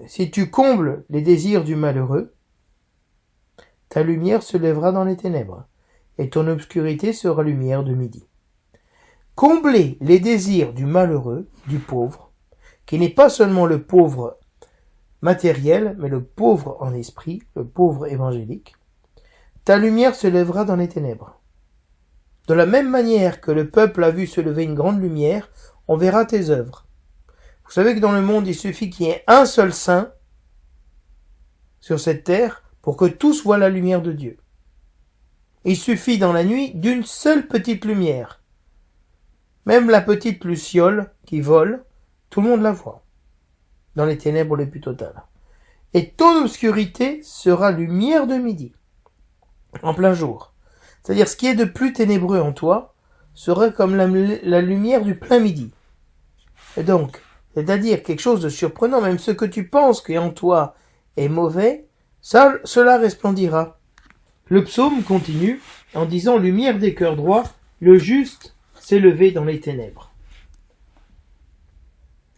Si tu combles les désirs du malheureux, ta lumière se lèvera dans les ténèbres, et ton obscurité sera lumière de midi. Combler les désirs du malheureux, du pauvre, qui n'est pas seulement le pauvre matériel, mais le pauvre en esprit, le pauvre évangélique, ta lumière se lèvera dans les ténèbres. De la même manière que le peuple a vu se lever une grande lumière, on verra tes œuvres. Vous savez que dans le monde, il suffit qu'il y ait un seul saint sur cette terre pour que tous voient la lumière de Dieu. Il suffit dans la nuit d'une seule petite lumière. Même la petite luciole qui vole, tout le monde la voit, dans les ténèbres les plus totales. Et ton obscurité sera lumière de midi, en plein jour. C'est-à-dire ce qui est de plus ténébreux en toi sera comme la lumière du plein midi. Et donc, c'est-à-dire quelque chose de surprenant, même ce que tu penses qui en toi est mauvais, cela resplendira. Le psaume continue en disant « Lumière des cœurs droits, le juste s'est levé dans les ténèbres. »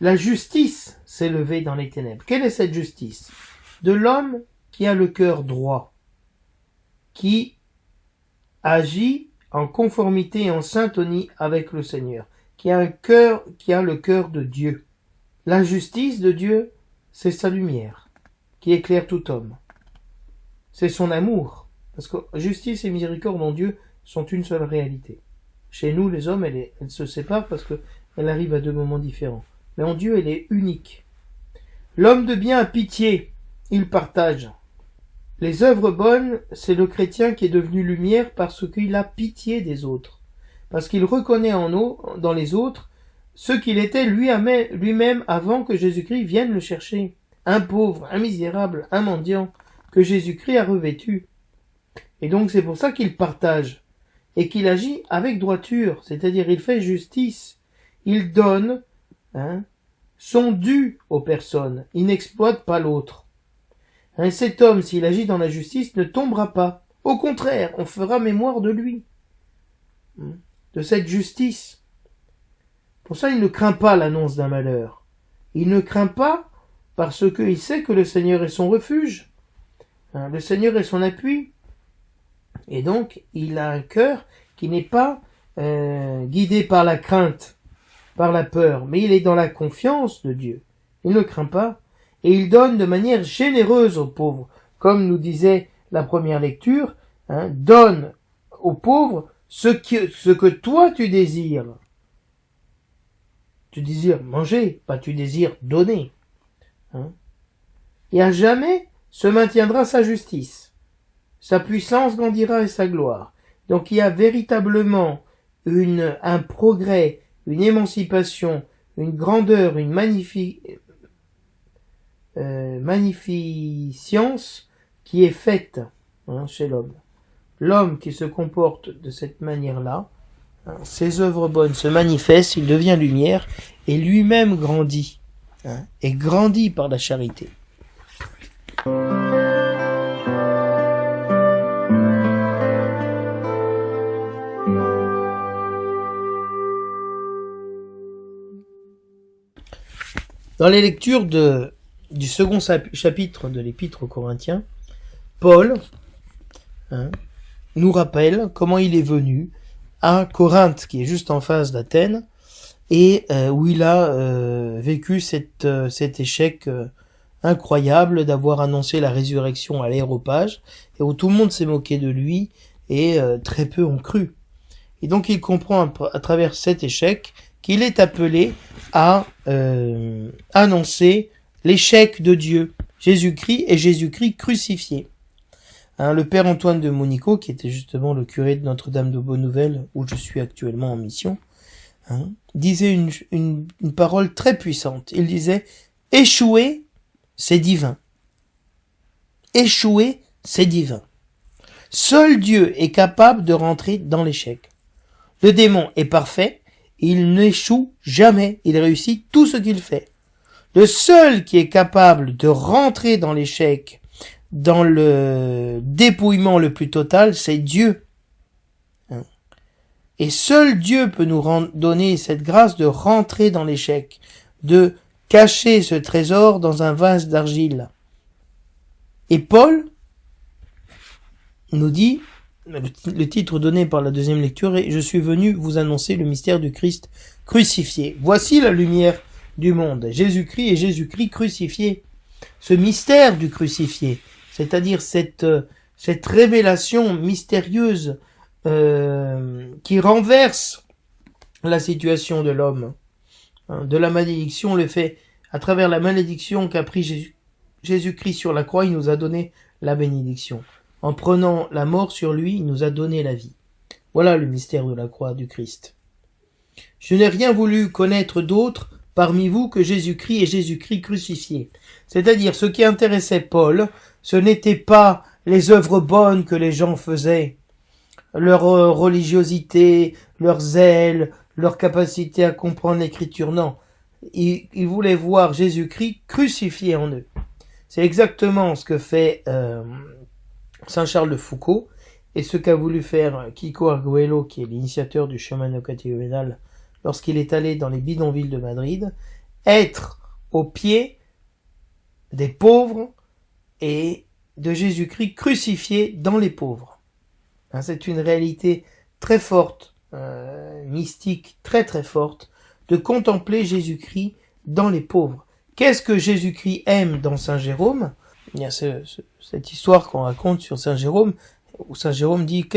La justice s'est levée dans les ténèbres. Quelle est cette justice? De l'homme qui a le cœur droit, qui agit en conformité et en syntonie avec le Seigneur, qui a le cœur de Dieu. La justice de Dieu, c'est sa lumière, qui éclaire tout homme. C'est son amour, parce que justice et miséricorde en Dieu sont une seule réalité. Chez nous, les hommes, elles se séparent parce qu'elles arrivent à deux moments différents. Mais en Dieu, elle est unique. L'homme de bien a pitié, il partage. Les œuvres bonnes, c'est le chrétien qui est devenu lumière parce qu'il a pitié des autres, parce qu'il reconnaît dans les autres ce qu'il était lui-même avant que Jésus-Christ vienne le chercher. Un pauvre, un misérable, un mendiant, que Jésus-Christ a revêtu. Et donc c'est pour ça qu'il partage, et qu'il agit avec droiture, c'est-à-dire il fait justice, il donne son dû aux personnes, il n'exploite pas l'autre. Cet homme, s'il agit dans la justice, ne tombera pas. Au contraire, on fera mémoire de lui, de cette justice. Pour ça, il ne craint pas l'annonce d'un malheur. Il ne craint pas parce qu'il sait que le Seigneur est son refuge. Le Seigneur est son appui. Et donc, il a un cœur qui n'est pas guidé par la crainte, par la peur, mais il est dans la confiance de Dieu. Il ne craint pas. Et il donne de manière généreuse aux pauvres. Comme nous disait la première lecture, donne aux pauvres ce que toi tu désires. Tu désires manger, pas tu désires donner. Et à jamais se maintiendra sa justice. Sa puissance grandira et sa gloire. Donc il y a véritablement un progrès, une émancipation, une grandeur, une magnificence qui est faite chez l'homme. L'homme qui se comporte de cette manière-là, ses œuvres bonnes se manifestent, il devient lumière et lui-même grandit, et grandit par la charité. Dans les lectures du second chapitre de l'Épître aux Corinthiens, Paul nous rappelle comment il est venu à Corinthe, qui est juste en face d'Athènes, et où il a vécu cet échec incroyable d'avoir annoncé la résurrection à l'Aréopage, et où tout le monde s'est moqué de lui, et très peu ont cru. Et donc il comprend à travers cet échec qu'il est appelé à annoncer l'échec de Dieu, Jésus-Christ et Jésus-Christ crucifié. Le père Antoine de Monicaud, qui était justement le curé de Notre-Dame de Bonne-Nouvelle, où je suis actuellement en mission, disait une parole très puissante. Il disait « Échouer, c'est divin. Échouer, c'est divin. Seul Dieu est capable de rentrer dans l'échec. Le démon est parfait, il n'échoue jamais, il réussit tout ce qu'il fait. Le seul qui est capable de rentrer dans l'échec, dans le dépouillement le plus total, c'est Dieu. Et seul Dieu peut nous donner cette grâce de rentrer dans l'échec, de cacher ce trésor dans un vase d'argile. Et Paul nous dit, le titre donné par la deuxième lecture est « Je suis venu vous annoncer le mystère du Christ crucifié. Voici la lumière du monde. Jésus-Christ et Jésus-Christ crucifié. » Ce mystère du crucifié, c'est-à-dire cette révélation mystérieuse qui renverse la situation de l'homme, de la malédiction, le fait, à travers la malédiction qu'a pris Jésus-Christ sur la croix, il nous a donné la bénédiction. En prenant la mort sur lui, il nous a donné la vie. Voilà le mystère de la croix du Christ. Je n'ai rien voulu connaître d'autre parmi vous que Jésus-Christ et Jésus-Christ crucifié. C'est-à-dire, ce qui intéressait Paul, ce n'était pas les œuvres bonnes que les gens faisaient, leur religiosité, leur zèle, leur capacité à comprendre l'écriture, non. Il voulait voir Jésus-Christ crucifié en eux. C'est exactement ce que fait Saint Charles de Foucault et ce qu'a voulu faire Kiko Arguello, qui est l'initiateur du chemin néo-catéchuménal, lorsqu'il est allé dans les bidonvilles de Madrid, être au pied des pauvres et de Jésus-Christ crucifié dans les pauvres. C'est une réalité très forte, mystique très très forte, de contempler Jésus-Christ dans les pauvres. Qu'est-ce que Jésus-Christ aime dans Saint Jérôme? Il y a cette histoire qu'on raconte sur Saint Jérôme, où Saint Jérôme dit,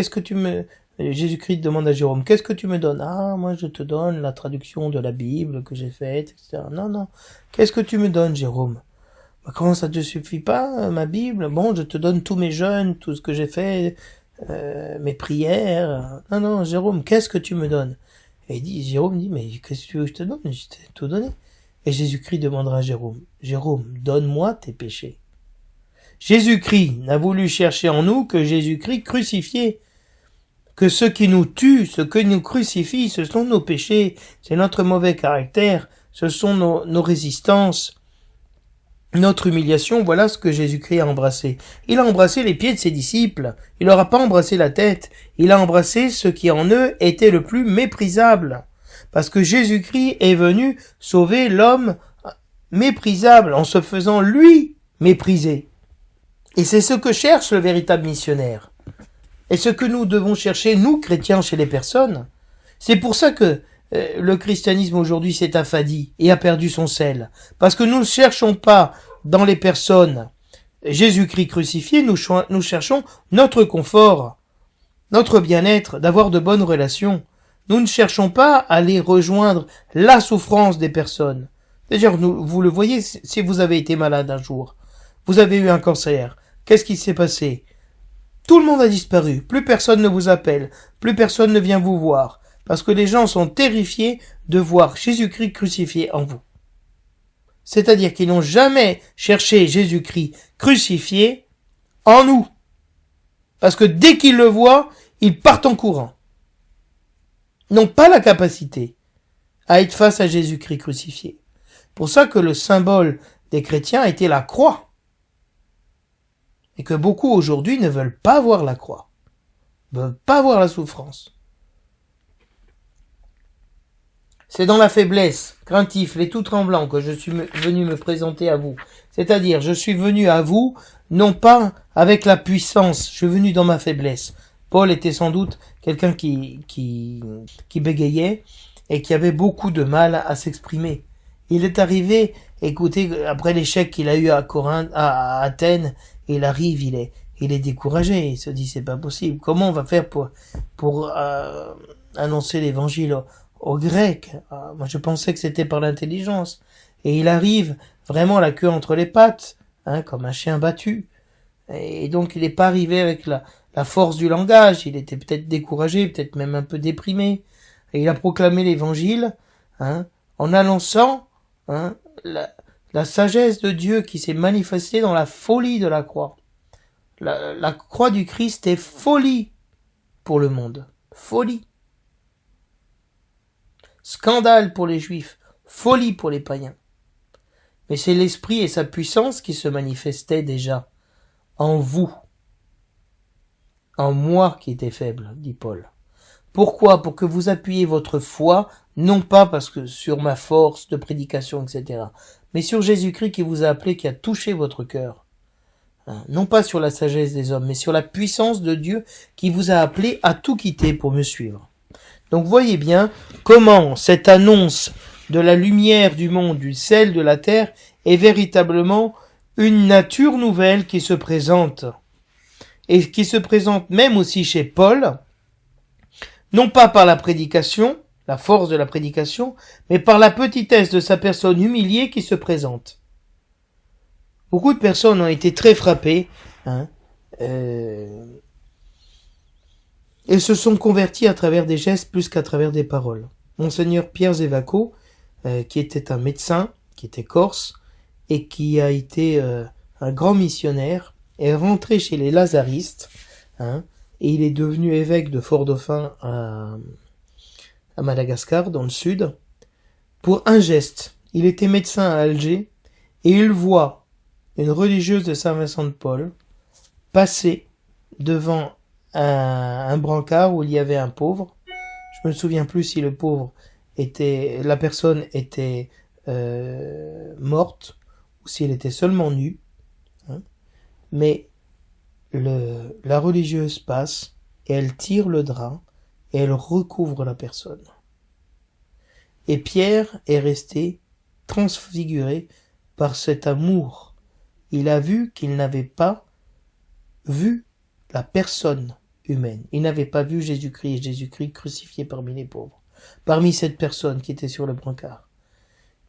Jésus-Christ demande à Jérôme, qu'est-ce que tu me donnes? Ah, moi je te donne la traduction de la Bible que j'ai faite, etc. Non, qu'est-ce que tu me donnes, Jérôme? Comment ça te suffit pas, ma Bible? Bon, je te donne tous mes jeûnes, tout ce que j'ai fait, mes prières. Non, Jérôme, qu'est-ce que tu me donnes? Et Jérôme dit, mais qu'est-ce que tu veux que je te donne? Je t'ai tout donné. Et Jésus-Christ demandera à Jérôme, donne-moi tes péchés. Jésus-Christ n'a voulu chercher en nous que Jésus-Christ crucifié. Que ce qui nous tue, ce qui nous crucifie, ce sont nos péchés, c'est notre mauvais caractère, ce sont nos résistances, notre humiliation. Voilà ce que Jésus-Christ a embrassé. Il a embrassé les pieds de ses disciples, il leur a pas embrassé la tête, il a embrassé ce qui en eux était le plus méprisable. Parce que Jésus-Christ est venu sauver l'homme méprisable en se faisant lui mépriser. Et c'est ce que cherche le véritable missionnaire. Et ce que nous devons chercher, nous, chrétiens, chez les personnes. C'est pour ça que le christianisme aujourd'hui s'est affadi et a perdu son sel. Parce que nous ne cherchons pas dans les personnes Jésus-Christ crucifié, nous cherchons notre confort, notre bien-être, d'avoir de bonnes relations. Nous ne cherchons pas à aller rejoindre la souffrance des personnes. D'ailleurs, vous le voyez, si vous avez été malade un jour, vous avez eu un cancer, qu'est-ce qui s'est passé? Tout le monde a disparu, plus personne ne vous appelle, plus personne ne vient vous voir, parce que les gens sont terrifiés de voir Jésus-Christ crucifié en vous. C'est-à-dire qu'ils n'ont jamais cherché Jésus-Christ crucifié en nous. Parce que dès qu'ils le voient, ils partent en courant. Ils n'ont pas la capacité à être face à Jésus-Christ crucifié. Pour ça que le symbole des chrétiens était la croix. Et que beaucoup aujourd'hui ne veulent pas voir la croix, ne veulent pas voir la souffrance. C'est dans la faiblesse, craintif et tout tremblant que je suis venu me présenter à vous. C'est-à-dire, je suis venu à vous, non pas avec la puissance, je suis venu dans ma faiblesse. Paul était sans doute quelqu'un qui bégayait et qui avait beaucoup de mal à s'exprimer. Il est arrivé, écoutez, après l'échec qu'il a eu à Corinthe, à Athènes, il arrive, il est découragé, il se dit c'est pas possible. Comment on va faire pour annoncer l'évangile aux Grecs? Moi je pensais que c'était par l'intelligence. Et il arrive vraiment la queue entre les pattes, comme un chien battu. Et donc il n'est pas arrivé avec la force du langage, il était peut-être découragé, peut-être même un peu déprimé. Et il a proclamé l'évangile, en annonçant la sagesse de Dieu qui s'est manifestée dans la folie de la croix. La croix du Christ est folie pour le monde. Folie. scandale pour les Juifs, folie pour les païens. Mais c'est l'Esprit et sa puissance qui se manifestaient déjà en vous, en moi qui étais faible, dit Paul. Pourquoi? Pour que vous appuyiez votre foi, non pas parce que sur ma force de prédication, etc., mais sur Jésus-Christ qui vous a appelé, qui a touché votre cœur. Non pas sur la sagesse des hommes, mais sur la puissance de Dieu qui vous a appelé à tout quitter pour me suivre. Donc voyez bien comment cette annonce de la lumière du monde, du sel de la terre, est véritablement une nature nouvelle qui se présente. Et qui se présente même aussi chez Paul, non pas par la prédication, la force de la prédication, mais par la petitesse de sa personne humiliée qui se présente. Beaucoup de personnes ont été très frappées, et se sont converties à travers des gestes plus qu'à travers des paroles. Monseigneur Pierre Zévaco, qui était un médecin, qui était corse, et qui a été un grand missionnaire, est rentré chez les Lazaristes, et il est devenu évêque de Fort-Dauphin à Madagascar, dans le sud, pour un geste. Il était médecin à Alger, et il voit une religieuse de Saint-Vincent-de-Paul passer devant un brancard où il y avait un pauvre. Je me souviens plus si la personne était morte ou si elle était seulement nue. Mais la religieuse passe et elle tire le drap et elle recouvre la personne. Et Pierre est resté transfiguré par cet amour. Il a vu qu'il n'avait pas vu la personne humaine. Il n'avait pas vu Jésus-Christ et Jésus-Christ crucifié parmi les pauvres, parmi cette personne qui était sur le brancard.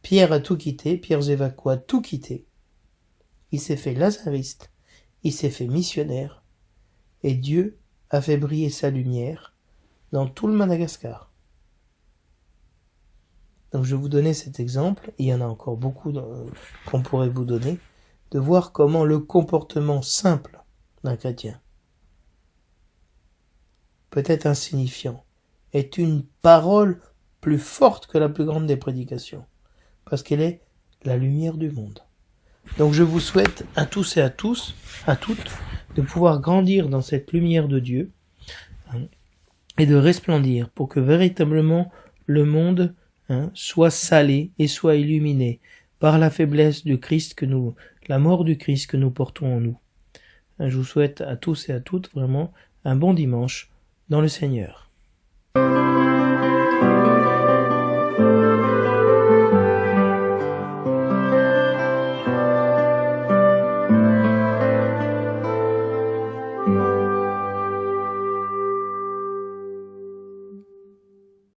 Pierre a tout quitté, Pierre Zévaco a tout quitté. Il s'est fait lazariste, il s'est fait missionnaire, et Dieu a fait briller sa lumière dans tout le Madagascar. Donc je vais vous donner cet exemple, et il y en a encore beaucoup qu'on pourrait vous donner, de voir comment le comportement simple d'un chrétien, peut-être insignifiant, est une parole plus forte que la plus grande des prédications, parce qu'elle est la lumière du monde. Donc je vous souhaite à tous et à toutes, de pouvoir grandir dans cette lumière de Dieu, et de resplendir pour que véritablement le monde soit salé et soit illuminé par la faiblesse du Christ la mort du Christ que nous portons en nous. Je vous souhaite à tous et à toutes vraiment un bon dimanche dans le Seigneur.